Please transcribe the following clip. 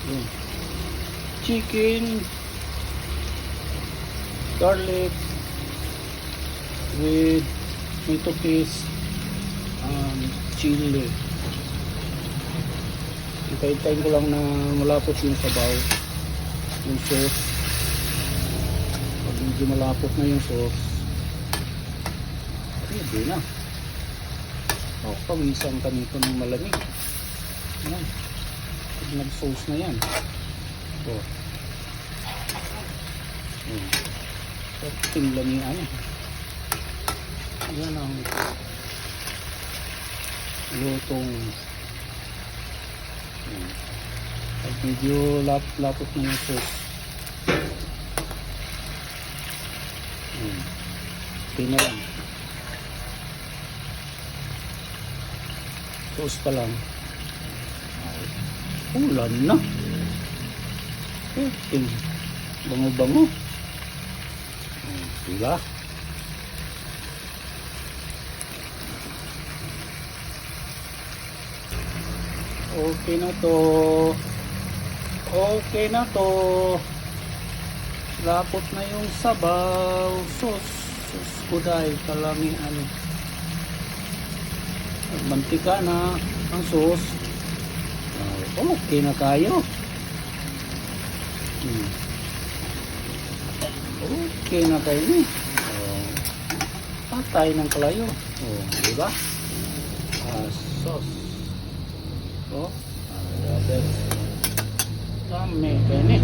Yun. Chicken, garlic, with tomato paste, chili. Hintay-hintayin ko lang na malapot yung sabaw, yung sauce. Pag medyo malapot na yung sauce, pwede na. O, pawisan ka nito ng malamig. Yan. Pag nag-sauce na yan. O. Tingnan niya ano. Yan ang lutong. Pag medyo lapot na yung sauce. Okay na lang. Sauce pa lang. Ulan na. Bango-bango. Diba? Okay na to. Okay na to. Lapot na yung sabaw. Sus kuday. Kalami ano. Mantika na ang sauce. Okay na tayo. Okay na tayo ni. Patay ng kalayo. Diba? Sauce. Dami kayo ni.